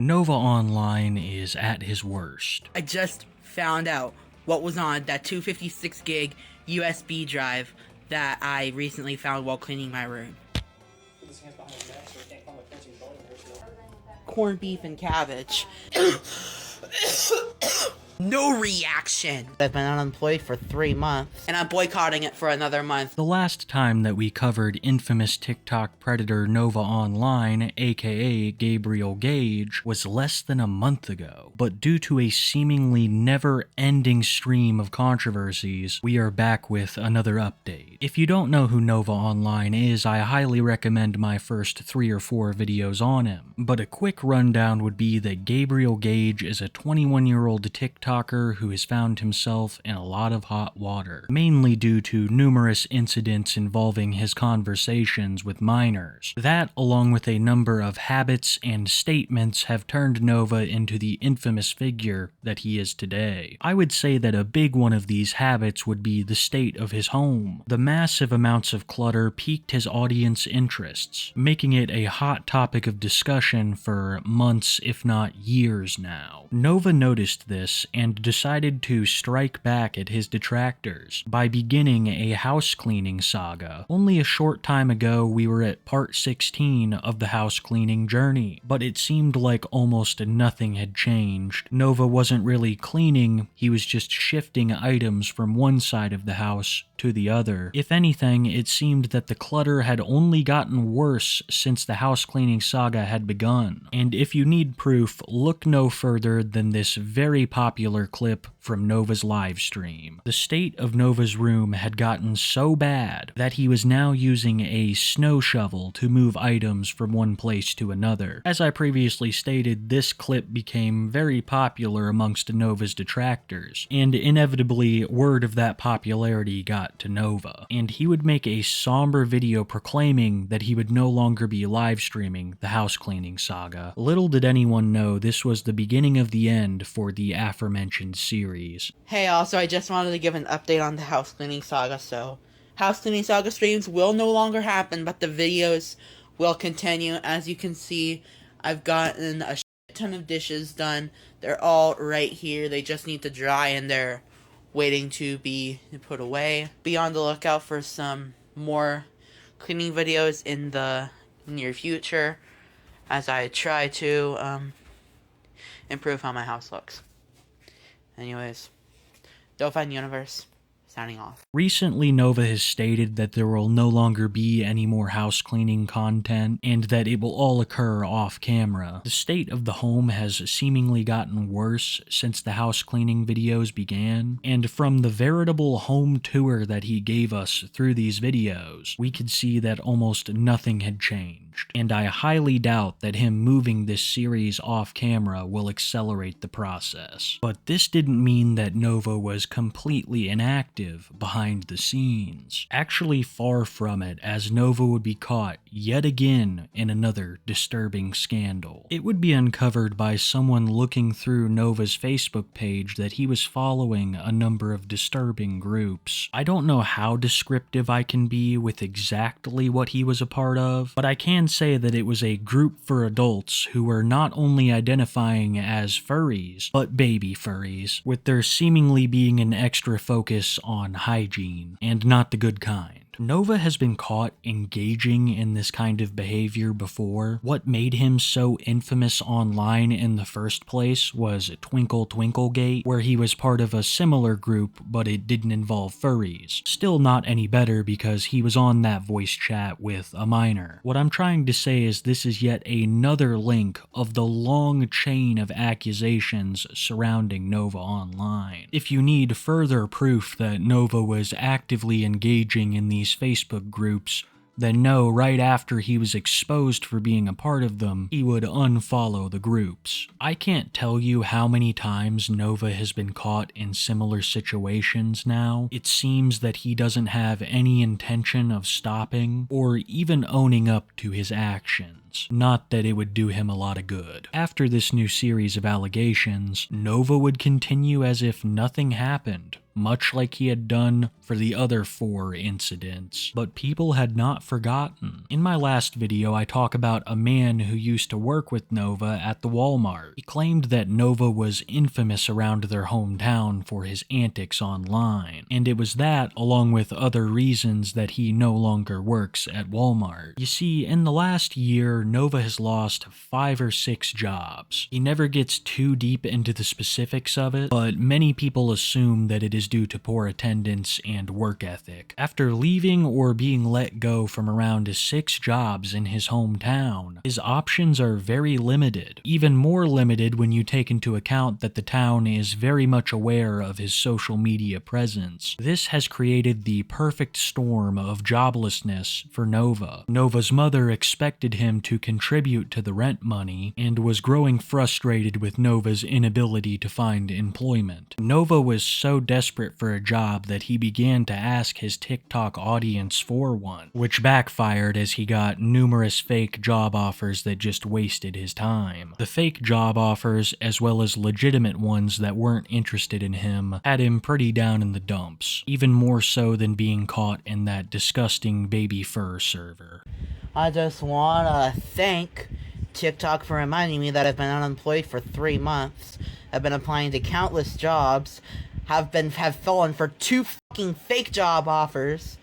Nova Online is at his worst. I just found out what was on that 256 gig USB drive that I recently found while cleaning my room. Corned beef and cabbage. No reaction. I've been unemployed for 3 months, and I'm boycotting it for another month. The last time that we covered infamous TikTok predator Nova Online, aka Gabriel Gage, was less than a month ago. But due to a seemingly never-ending stream of controversies, we are back with another update. If you don't know who Nova Online is, I highly recommend my first 3 or 4 videos on him. But a quick rundown would be that Gabriel Gage is a 21-year-old TikToker who has found himself in a lot of hot water, mainly due to numerous incidents involving his conversations with minors. That, along with a number of habits and statements, have turned Nova into the infamous figure that he is today. I would say that a big one of these habits would be the state of his home. The massive amounts of clutter piqued his audience interests, making it a hot topic of discussion for months, if not years now. Nova noticed this and decided to strike back at his detractors by beginning a house cleaning saga. Only a short time ago, we were at part 16 of the house cleaning journey, but it seemed like almost nothing had changed. Nova wasn't really cleaning, he was just shifting items from one side of the house to the other. If anything, it seemed that the clutter had only gotten worse since the house cleaning saga had begun. And if you need proof, look no further than this very popular clip from Nova's live stream. The state of Nova's room had gotten so bad that he was now using a snow shovel to move items from one place to another. As I previously stated, this clip became very popular amongst Nova's detractors, and inevitably word of that popularity got to Nova, and he would make a somber video proclaiming that he would no longer be live streaming the house cleaning saga. Little did anyone know this was the beginning of the end for the aforementioned series. Hey, also, I just wanted to give an update on the house cleaning saga. So, house cleaning saga streams will no longer happen, but the videos will continue. As you can see, I've gotten a shit ton of dishes done. They're all right here. They just need to dry, and they're waiting to be put away. Be on the lookout for some more cleaning videos in the near future as I try to improve how my house looks. Anyways, Dauphin Universe, signing off. Recently, Nova has stated that there will no longer be any more house cleaning content, and that it will all occur off camera. The state of the home has seemingly gotten worse since the house cleaning videos began, and from the veritable home tour that he gave us through these videos, we could see that almost nothing had changed, and I highly doubt that him moving this series off camera will accelerate the process. But this didn't mean that Nova was completely inactive behind the scenes. Actually, far from it, as Nova would be caught yet again in another disturbing scandal. It would be uncovered by someone looking through Nova's Facebook page that he was following a number of disturbing groups. I don't know how descriptive I can be with exactly what he was a part of, but I can say that it was a group for adults who were not only identifying as furries, but baby furries, with there seemingly being an extra focus on hygiene, and not the good kind. Nova has been caught engaging in this kind of behavior before. What made him so infamous online in the first place was Twinkle Twinklegate, where he was part of a similar group, but it didn't involve furries. Still not any better because he was on that voice chat with a minor. What I'm trying to say is this is yet another link of the long chain of accusations surrounding Nova Online. If you need further proof that Nova was actively engaging in these Facebook groups, then know right after he was exposed for being a part of them, he would unfollow the groups. I can't tell you how many times Nova has been caught in similar situations now. It seems that he doesn't have any intention of stopping or even owning up to his actions. hands. Not that it would do him a lot of good. After this new series of allegations, Nova would continue as if nothing happened, much like he had done for the other 4 incidents. But people had not forgotten. In my last video, I talk about a man who used to work with Nova at the Walmart. He claimed that Nova was infamous around their hometown for his antics online, and it was that, along with other reasons, that he no longer works at Walmart. You see, in the last year, Nova has lost 5 or 6 jobs. He never gets too deep into the specifics of it, but many people assume that it is due to poor attendance and work ethic. After leaving or being let go from around 6 jobs in his hometown, his options are very limited. Even more limited when you take into account that the town is very much aware of his social media presence. This has created the perfect storm of joblessness for Nova. Nova's mother expected him to contribute to the rent money and was growing frustrated with Nova's inability to find employment. Nova was so desperate for a job that he began to ask his TikTok audience for one, which backfired as he got numerous fake job offers that just wasted his time. The fake job offers, as well as legitimate ones that weren't interested in him, had him pretty down in the dumps, even more so than being caught in that disgusting baby fur server. I just wanna thank TikTok for reminding me that I've been unemployed for 3 months. I've been applying to countless jobs, have fallen for 2 fucking fake job offers,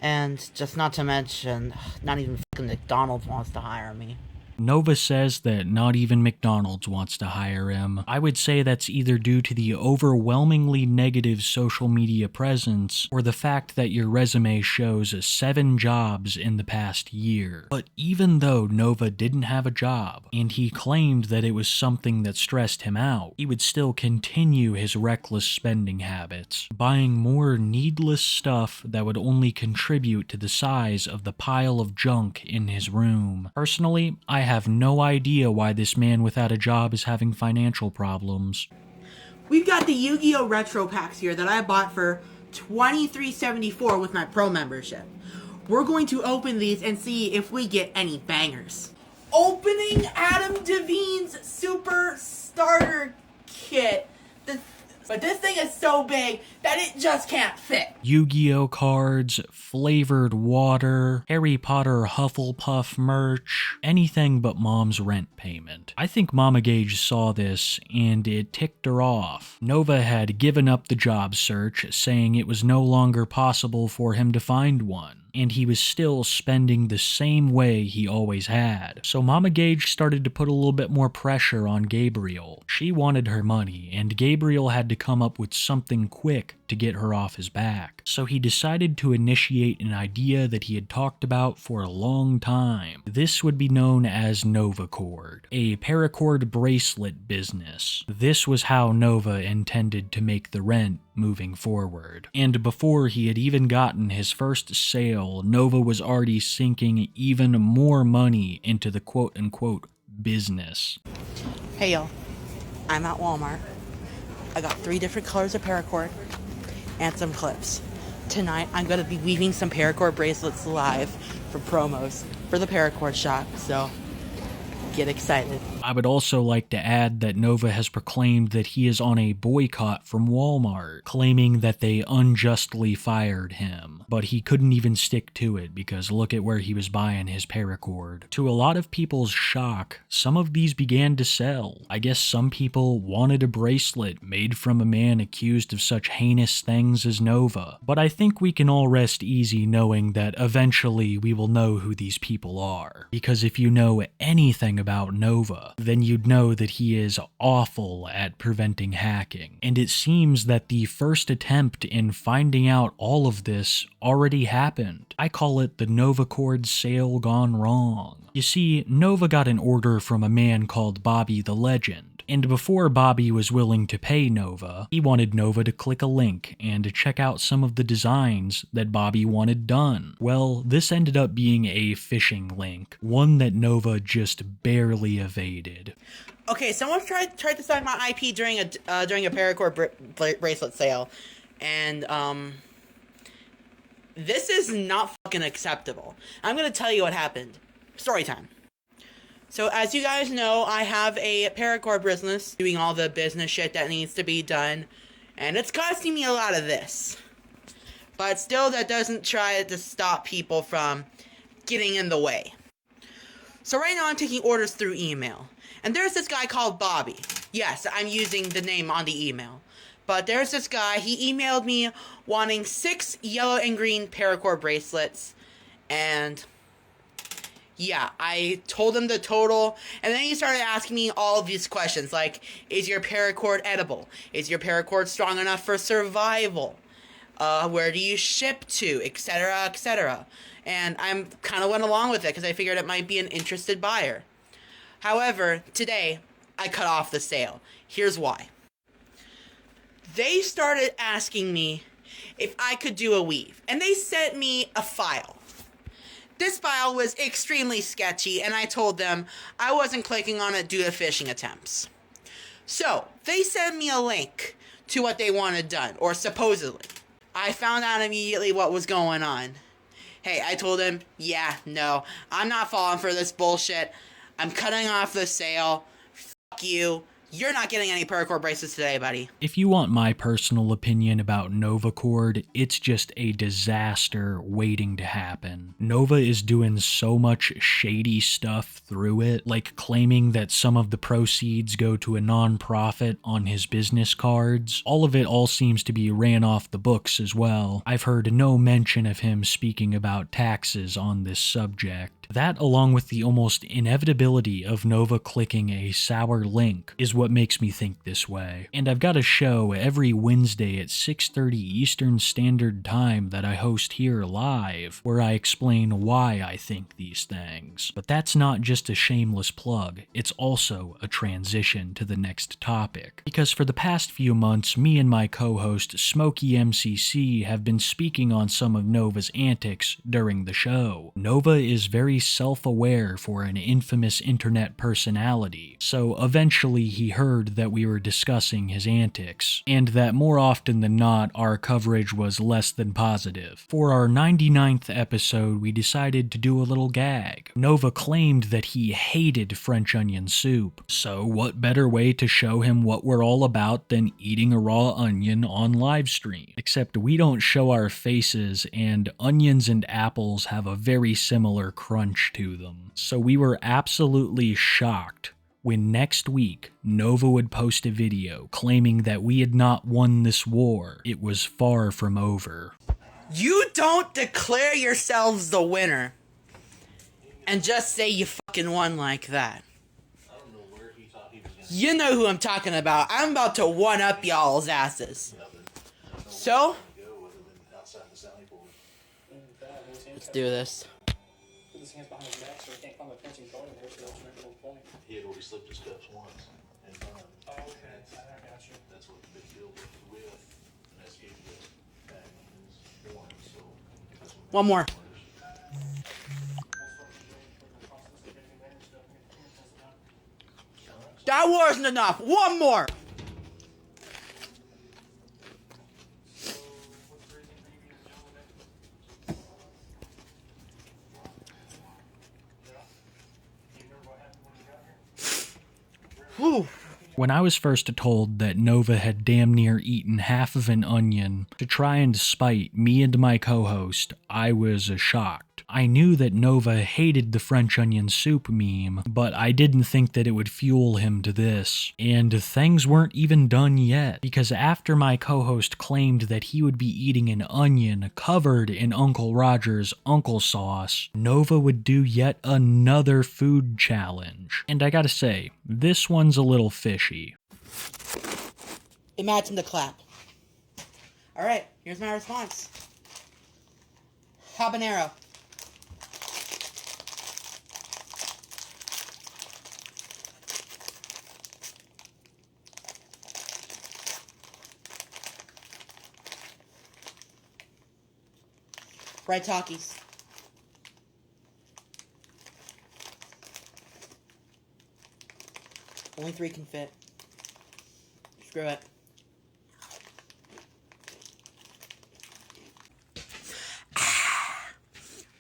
and just not to mention, not even fucking McDonald's wants to hire me. Nova says that not even McDonald's wants to hire him. I would say that's either due to the overwhelmingly negative social media presence or the fact that your resume shows 7 jobs in the past year. But even though Nova didn't have a job, and he claimed that it was something that stressed him out, he would still continue his reckless spending habits, buying more needless stuff that would only contribute to the size of the pile of junk in his room. Personally, I have no idea why this man without a job is having financial problems. We've got the Yu-Gi-Oh! Retro packs here that I bought for $23.74 with my pro membership. We're going to open these and see if we get any bangers. Opening Adam Devine's Super Starter Kit. But this thing is so big that it just can't fit. Yu-Gi-Oh cards, flavored water, Harry Potter Hufflepuff merch, anything but Mom's rent payment. I think Mama Gage saw this and it ticked her off. Nova had given up the job search, saying it was no longer possible for him to find one, and he was still spending the same way he always had. So Mama Gage started to put a little bit more pressure on Gabriel. She wanted her money, and Gabriel had to come up with something quick to get her off his back. So he decided to initiate an idea that he had talked about for a long time. This would be known as NovaCord, a paracord bracelet business. This was how Nova intended to make the rent moving forward. And before he had even gotten his first sale, Nova was already sinking even more money into the quote-unquote business. Hey y'all, I'm at Walmart. I got 3 different colors of paracord and some clips. Tonight I'm going to be weaving some paracord bracelets live for promos for the paracord shop, so get excited. I would also like to add that Nova has proclaimed that he is on a boycott from Walmart, claiming that they unjustly fired him. But he couldn't even stick to it because look at where he was buying his paracord. To a lot of people's shock, some of these began to sell. I guess some people wanted a bracelet made from a man accused of such heinous things as Nova. But I think we can all rest easy knowing that eventually we will know who these people are. Because if you know anything about Nova, then you'd know that he is awful at preventing hacking. And it seems that the first attempt in finding out all of this already happened. I call it the NovaCord sale gone wrong. You see, Nova got an order from a man called Bobby the Legend. And before Bobby was willing to pay Nova, he wanted Nova to click a link and to check out some of the designs that Bobby wanted done. Well, this ended up being a phishing link, one that Nova just barely evaded. Okay, someone tried to sign my IP during a paracord bracelet sale, and this is not fucking acceptable. I'm gonna tell you what happened. Story time. So as you guys know, I have a paracord business, doing all the business shit that needs to be done, and it's costing me a lot of this. But still, that doesn't try to stop people from getting in the way. So right now I'm taking orders through email. And there's this guy called Bobby. Yes, I'm using the name on the email. But there's this guy, he emailed me wanting 6 yellow and green paracord bracelets. And yeah, I told him the total. And then he started asking me all of these questions like, is your paracord edible? Is your paracord strong enough for survival? Where do you ship to? Etc., etc. And I'm kind of went along with it because I figured it might be an interested buyer. However, today, I cut off the sale. Here's why. They started asking me if I could do a weave, and they sent me a file. This file was extremely sketchy, and I told them I wasn't clicking on it due to phishing attempts. So, they sent me a link to what they wanted done, or supposedly. I found out immediately what was going on. Hey, I told him, yeah, no, I'm not falling for this bullshit. I'm cutting off the sale. Fuck you. You're not getting any paracord bracelets today, buddy. If you want my personal opinion about Nova Cord, it's just a disaster waiting to happen. Nova is doing so much shady stuff through it, like claiming that some of the proceeds go to a non-profit on his business cards. All of it all seems to be ran off the books as well. I've heard no mention of him speaking about taxes on this subject. That, along with the almost inevitability of Nova clicking a sour link, is what makes me think this way. And I've got a show every Wednesday at 6:30 Eastern Standard Time that I host here live, where I explain why I think these things. But that's not just a shameless plug, it's also a transition to the next topic. Because for the past few months, me and my co-host Smokey MCC have been speaking on some of Nova's antics during the show. Nova is very self-aware for an infamous internet personality, so eventually he heard that we were discussing his antics, and that more often than not our coverage was less than positive. For our 99th episode, we decided to do a little gag. Nova claimed that he hated French onion soup, so what better way to show him what we're all about than eating a raw onion on livestream? Except we don't show our faces, and onions and apples have a very similar crunch to them. So we were absolutely shocked when next week Nova would post a video claiming that we had not won this war. It was far from over. You don't declare yourselves the winner and just say you fucking won like that. You know who I'm talking about. I'm about to one-up y'all's asses. So, let's do this. He had already slipped his steps once in time. Oh, okay. I got you. That's what the big deal was with, and that's gave the tag on his horn, so that's what One more. That wasn't enough. One more. Whew. When I was first told that Nova had damn near eaten half of an onion to try and spite me and my co-host, I was shocked. I knew that Nova hated the French onion soup meme, but I didn't think that it would fuel him to this. And things weren't even done yet, because after my co-host claimed that he would be eating an onion covered in Uncle Roger's uncle sauce, Nova would do yet another food challenge. And I gotta say, this one's a little fishy. Imagine the clap. Alright, here's my response. Habanero. Red Takis. Only 3 can fit. Screw it.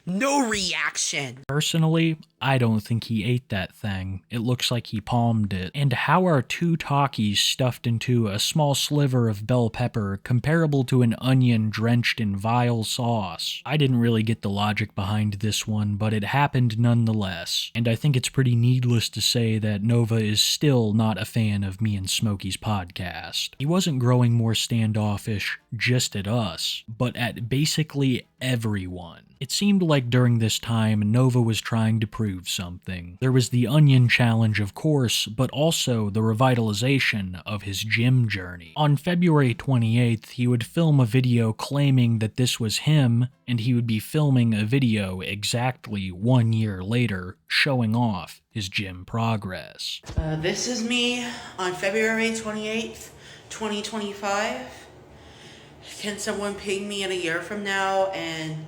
No reaction. Personally, I don't think he ate that thing. It looks like he palmed it. And how are 2 Takis stuffed into a small sliver of bell pepper comparable to an onion drenched in vile sauce? I didn't really get the logic behind this one, but it happened nonetheless. And I think it's pretty needless to say that Nova is still not a fan of me and Smokey's podcast. He wasn't growing more standoffish just at us, but at basically everyone. It seemed like during this time, Nova was trying to prove something. There was the onion challenge, of course, but also the revitalization of his gym journey. On February 28th, he would film a video claiming that this was him, and he would be filming a video exactly 1 year later, showing off his gym progress. This is me on February 28th, 2025. Can someone ping me in a year from now and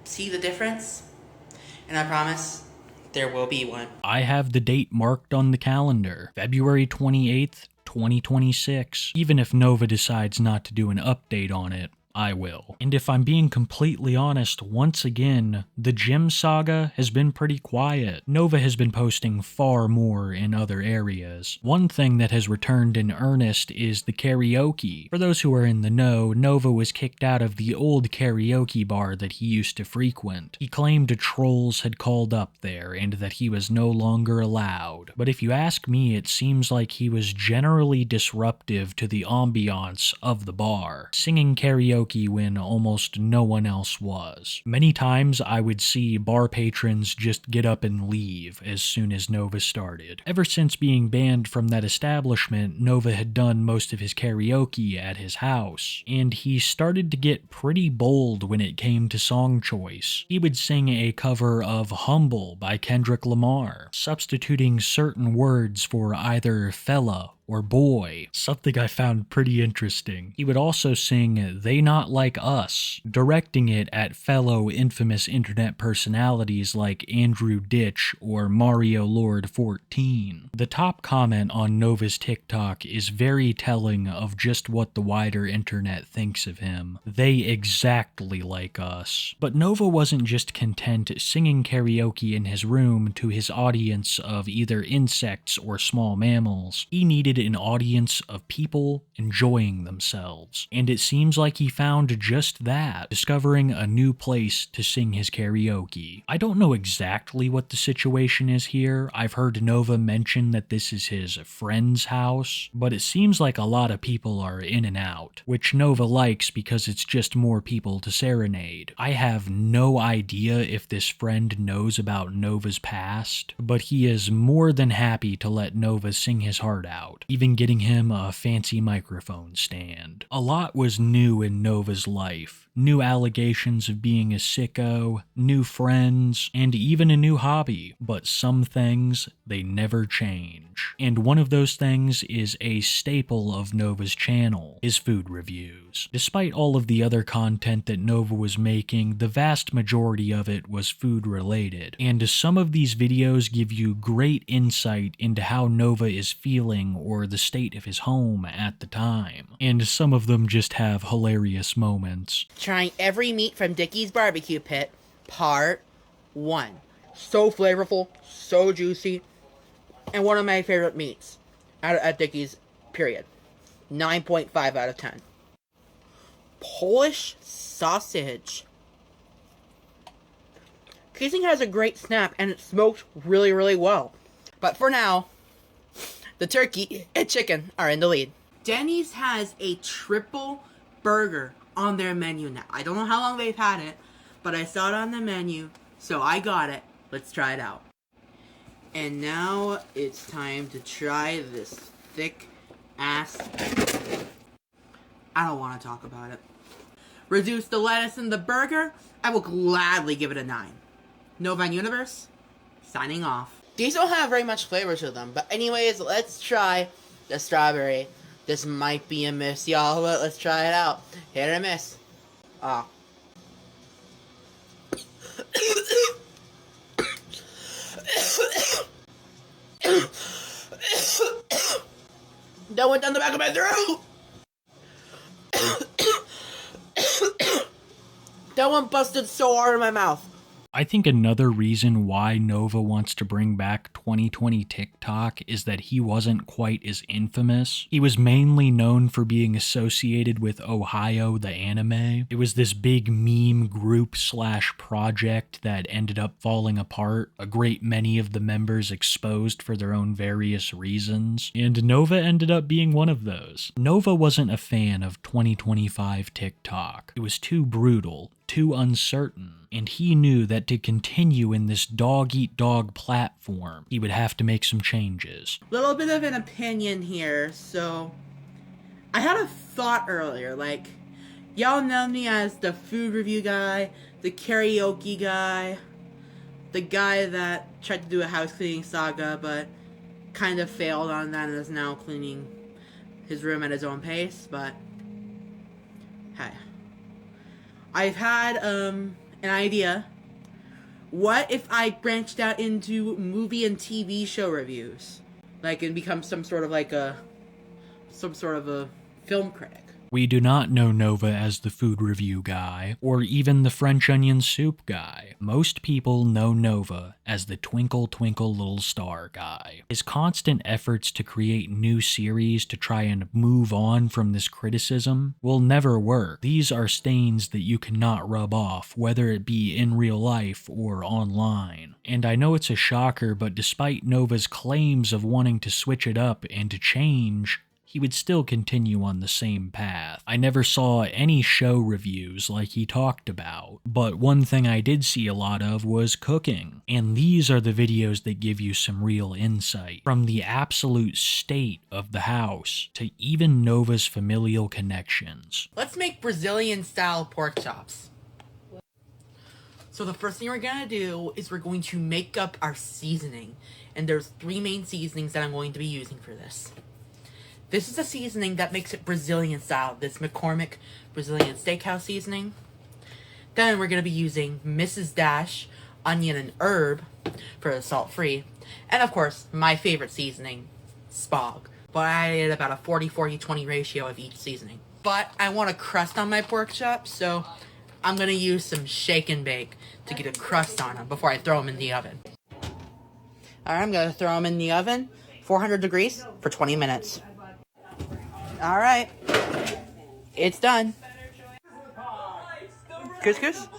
see the difference? And I promise there will be one. I have the date marked on the calendar, February 28th, 2026. Even if Nova decides not to do an update on it, I will. And if I'm being completely honest, once again, the gym saga has been pretty quiet. Nova has been posting far more in other areas. One thing that has returned in earnest is the karaoke. For those who are in the know, Nova was kicked out of the old karaoke bar that he used to frequent. He claimed trolls had called up there and that he was no longer allowed. But if you ask me, it seems like he was generally disruptive to the ambiance of the bar, singing karaoke when almost no one else was. Many times I would see bar patrons just get up and leave as soon as Nova started. Ever since being banned from that establishment, Nova had done most of his karaoke at his house, and he started to get pretty bold when it came to song choice. He would sing a cover of Humble by Kendrick Lamar, substituting certain words for either fella or boy, something I found pretty interesting. He would also sing They Not Like Us, directing it at fellow infamous internet personalities like Andrew Ditch or Mario Lord 14. The top comment on Nova's TikTok is very telling of just what the wider internet thinks of him. They exactly like us. But Nova wasn't just content singing karaoke in his room to his audience of either insects or small mammals. He needed an audience of people enjoying themselves, and it seems like he found just that, discovering a new place to sing his karaoke. I don't know exactly what the situation is here. I've heard Nova mention that this is his friend's house, but it seems like a lot of people are in and out, which Nova likes because it's just more people to serenade. I have no idea if this friend knows about Nova's past, but he is more than happy to let Nova sing his heart out, even getting him a fancy microphone stand. A lot was new in Nova's life. New allegations of being a sicko, new friends, and even a new hobby. But some things, they never change. And one of those things is a staple of Nova's channel, his food reviews. Despite all of the other content that Nova was making, the vast majority of it was food related. And some of these videos give you great insight into how Nova is feeling or the state of his home at the time. And some of them just have hilarious moments. Trying every meat from Dickie's Barbecue Pit, Part 1. So flavorful, so juicy, and one of my favorite meats at Dickie's, period. 9.5 out of 10. Polish sausage. Casing has a great snap and it's smoked really, really well. But for now, the turkey and chicken are in the lead. Denny's has a triple burger on their menu now. I don't know how long they've had it, but I saw it on the menu, so I got it. Let's try it out. And now it's time to try this thick ass. I don't want to talk about it. Reduce the lettuce in the burger. I will gladly give it a 9. Novan Universe, signing off. These don't have very much flavor to them, but anyways, let's try the strawberry. This might be a miss, y'all, but let's try it out. Hit or miss. Ah. That went down the back of my throat! That one busted so hard in my mouth. I think another reason why Nova wants to bring back 2020 TikTok is that he wasn't quite as infamous. He was mainly known for being associated with Ohio the anime. It was this big meme group / project that ended up falling apart, a great many of the members exposed for their own various reasons, and Nova ended up being one of those. Nova wasn't a fan of 2025 TikTok. It was too brutal, too uncertain, and he knew that to continue in this dog-eat-dog platform, he would have to make some changes. Little bit of an opinion here, so I had a thought earlier, like, y'all know me as the food review guy, the karaoke guy, the guy that tried to do a house cleaning saga, but kind of failed on that and is now cleaning his room at his own pace, but hey. I've had an idea. What if I branched out into movie and TV show reviews? Like, and become some sort of a film critic. We do not know Nova as the food review guy, or even the French onion soup guy. Most people know Nova as the Twinkle Twinkle Little Star guy. His constant efforts to create new series to try and move on from this criticism will never work. These are stains that you cannot rub off, whether it be in real life or online. And I know it's a shocker, but despite Nova's claims of wanting to switch it up and to change, he would still continue on the same path. I never saw any show reviews like he talked about, but one thing I did see a lot of was cooking. And these are the videos that give you some real insight. From the absolute state of the house, to even Nova's familial connections. Let's make Brazilian-style pork chops. So the first thing we're gonna do is we're going to make up our seasoning. And there's 3 main seasonings that I'm going to be using for this. This is a seasoning that makes it Brazilian style. This McCormick Brazilian Steakhouse seasoning. Then we're going to be using Mrs. Dash onion and herb for the salt-free. And of course, my favorite seasoning, Spog. But I added about a 40-40-20 ratio of each seasoning. But I want a crust on my pork chops, so I'm going to use some shake and bake to get a crust on them before I throw them in the oven. Alright, I'm going to throw them in the oven, 400 degrees, for 20 minutes. Alright, it's done. Couscous,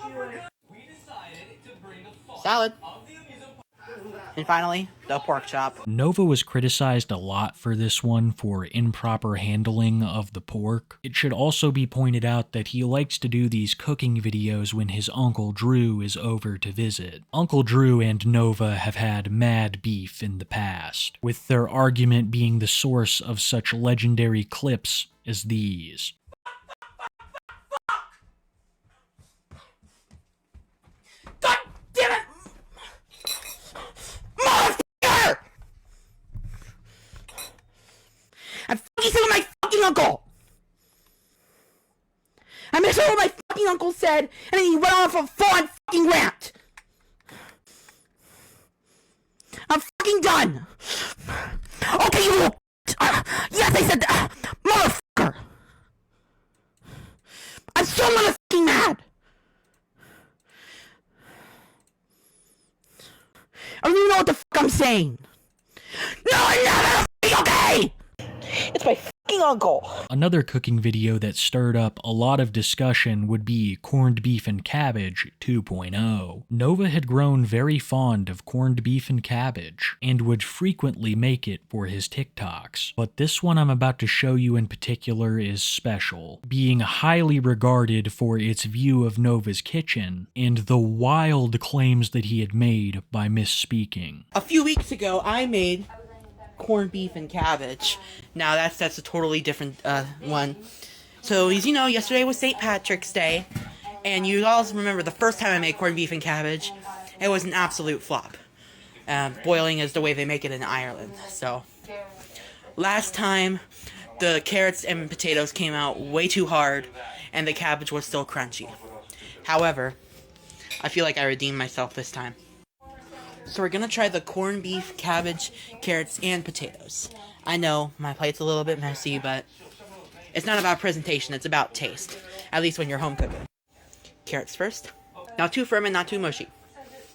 salad, and finally, the pork chop. Nova was criticized a lot for this one for improper handling of the pork. It should also be pointed out that he likes to do these cooking videos when his Uncle Drew is over to visit. Uncle Drew and Nova have had mad beef in the past, with their argument being the source of such legendary clips as these. God damn it! Motherfucker! I'm fucking saying what my fucking uncle! I misheard what my fucking uncle said, and then he went off a full-on fucking rant! I'm fucking done! Okay, you little yes, I said that! Motherfucker! I'm so motherfucking mad! I don't even know what the fuck I'm saying. No, I'm not okay! It's my fucking uncle. Another cooking video that stirred up a lot of discussion would be Corned Beef and Cabbage 2.0. Nova had grown very fond of corned beef and cabbage, and would frequently make it for his TikToks. But this one I'm about to show you in particular is special, being highly regarded for its view of Nova's kitchen, and the wild claims that he had made by misspeaking. A few weeks ago, I made corned beef and cabbage. Now that's a totally different one. So as you know, yesterday was St. Patrick's Day, and you all remember the first time I made corned beef and cabbage, it was an absolute flop. Boiling is the way they make it in Ireland. So last time, the carrots and potatoes came out way too hard, and the cabbage was still crunchy. However, I feel like I redeemed myself this time. So we're gonna try the corned beef, cabbage, carrots, and potatoes. I know, my plate's a little bit messy, but it's not about presentation, it's about taste. At least when you're home cooking. carrots first. Not too firm and not too mushy.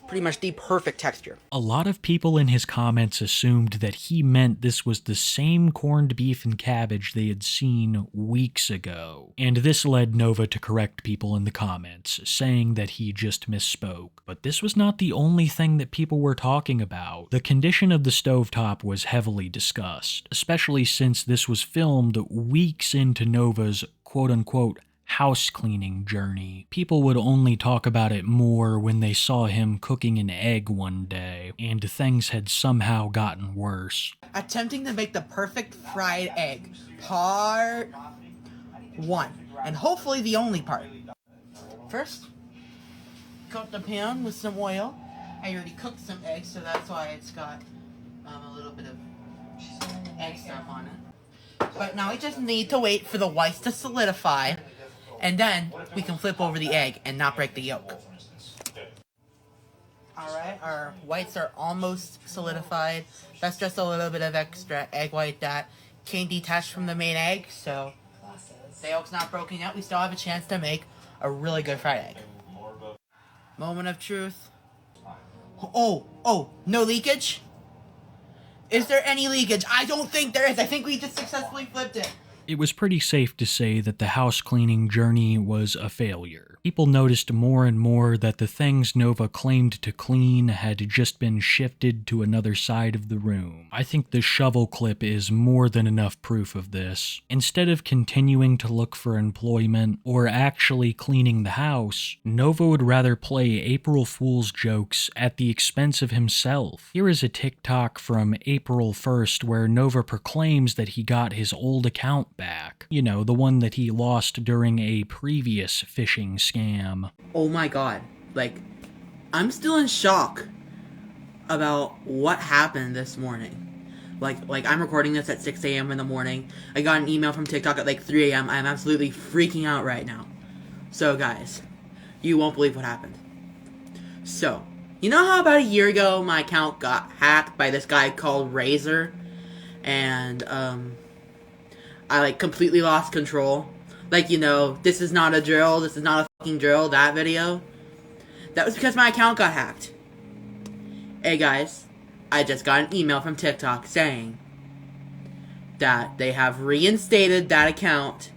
Pretty much the perfect texture. A lot of people in his comments assumed that he meant this was the same corned beef and cabbage they had seen weeks ago, and this led Nova to correct people in the comments, saying that he just misspoke. But this was not the only thing that people were talking about. The condition of the stovetop was heavily discussed, especially since this was filmed weeks into Nova's quote-unquote house cleaning journey. People would only talk about it more when they saw him cooking an egg one day, and things had somehow gotten worse. Attempting to make the perfect fried egg. Part 1. And hopefully the only part. First, coat the pan with some oil. I already cooked some eggs, so that's why it's got a little bit of egg stuff on it. But now we just need to wait for the whites to solidify, and then we can flip over the egg and not break the yolk. Alright, our whites are almost solidified. That's just a little bit of extra egg white that came detached from the main egg, so the yolk's not broken yet. We still have a chance to make a really good fried egg. Moment of truth. Oh, no leakage? Is there any leakage? I don't think there is. I think we just successfully flipped it. It was pretty safe to say that the house cleaning journey was a failure. People noticed more and more that the things Nova claimed to clean had just been shifted to another side of the room. I think the shovel clip is more than enough proof of this. Instead of continuing to look for employment or actually cleaning the house, Nova would rather play April Fool's jokes at the expense of himself. Here is a TikTok from April 1st where Nova proclaims that he got his old account back. You know, the one that he lost during a previous phishing scam. Oh my god. Like, I'm still in shock about what happened this morning. Like I'm recording this at 6 a.m. in the morning. I got an email from TikTok at like 3 a.m. I'm absolutely freaking out right now. So guys, you won't believe what happened. So, you know how about a year ago my account got hacked by this guy called Razor? And, I like completely lost control. Like, you know, this is not a drill, this is not a fucking drill, that video. That was because my account got hacked. Hey guys, I just got an email from TikTok saying that they have reinstated that account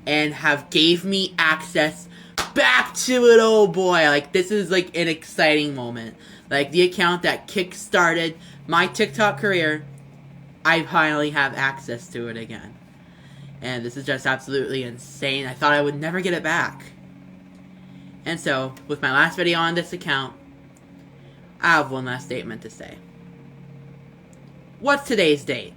and have gave me access back to it, oh boy. Like, this is like an exciting moment. Like, the account that kick-started my TikTok career, I finally have access to it again. And this is just absolutely insane. I thought I would never get it back. And so, with my last video on this account, I have one last statement to say. What's today's date?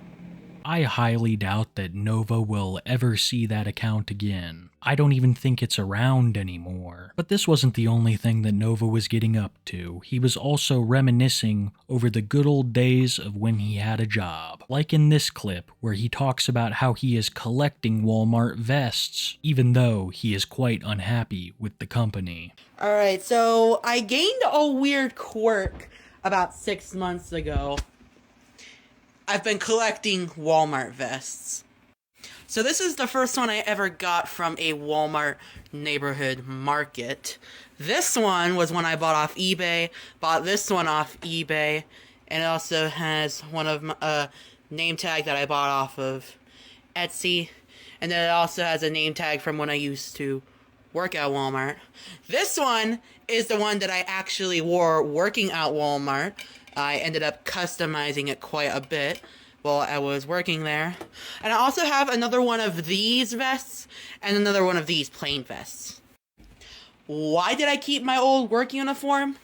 I highly doubt that Nova will ever see that account again. I don't even think it's around anymore. But this wasn't the only thing that Nova was getting up to. He was also reminiscing over the good old days of when he had a job. Like in this clip, where he talks about how he is collecting Walmart vests, even though he is quite unhappy with the company. Alright, so I gained a weird quirk about 6 months ago. I've been collecting Walmart vests. So this is the first one I ever got from a Walmart neighborhood market. This one was one I bought off eBay. Bought this one off eBay. And it also has one of my name tag that I bought off of Etsy. And then it also has a name tag from when I used to work at Walmart. This one is the one that I actually wore working at Walmart. I ended up customizing it quite a bit while I was working there. And I also have another one of these vests and another one of these plain vests. Why did I keep my old work uniform?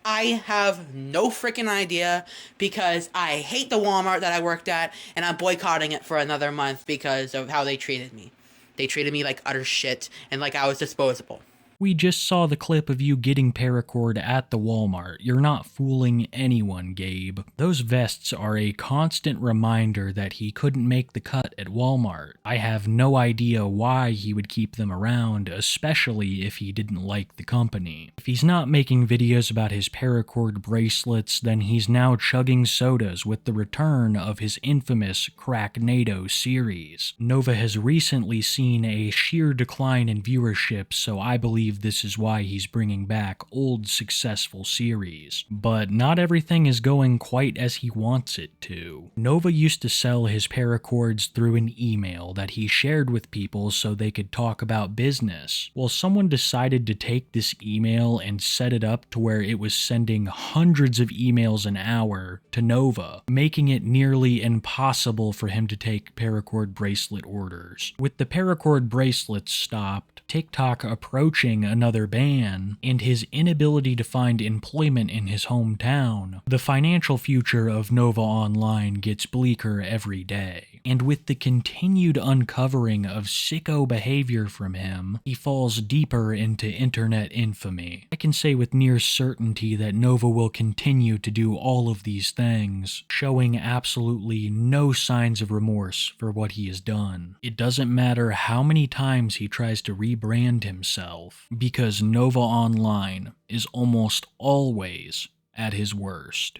I have no freaking idea, because I hate the Walmart that I worked at and I'm boycotting it for another month because of how they treated me. They treated me like utter shit and like I was disposable. We just saw the clip of you getting paracord at the Walmart. You're not fooling anyone, Gabe. Those vests are a constant reminder that he couldn't make the cut at Walmart. I have no idea why he would keep them around, especially if he didn't like the company. If he's not making videos about his paracord bracelets, then he's now chugging sodas with the return of his infamous Cracknado series. Nova has recently seen a sheer decline in viewership, so I believe believe this is why he's bringing back old successful series. But not everything is going quite as he wants it to. Nova used to sell his paracords through an email that he shared with people so they could talk about business. Well, someone decided to take this email and set it up to where it was sending hundreds of emails an hour to Nova, making it nearly impossible for him to take paracord bracelet orders. With the paracord bracelets stopped, TikTok approaching another ban, and his inability to find employment in his hometown, the financial future of Nova Online gets bleaker every day. And with the continued uncovering of sicko behavior from him, he falls deeper into internet infamy. I can say with near certainty that Nova will continue to do all of these things, showing absolutely no signs of remorse for what he has done. It doesn't matter how many times he tries to rebrand himself, because Nova Online is almost always at his worst.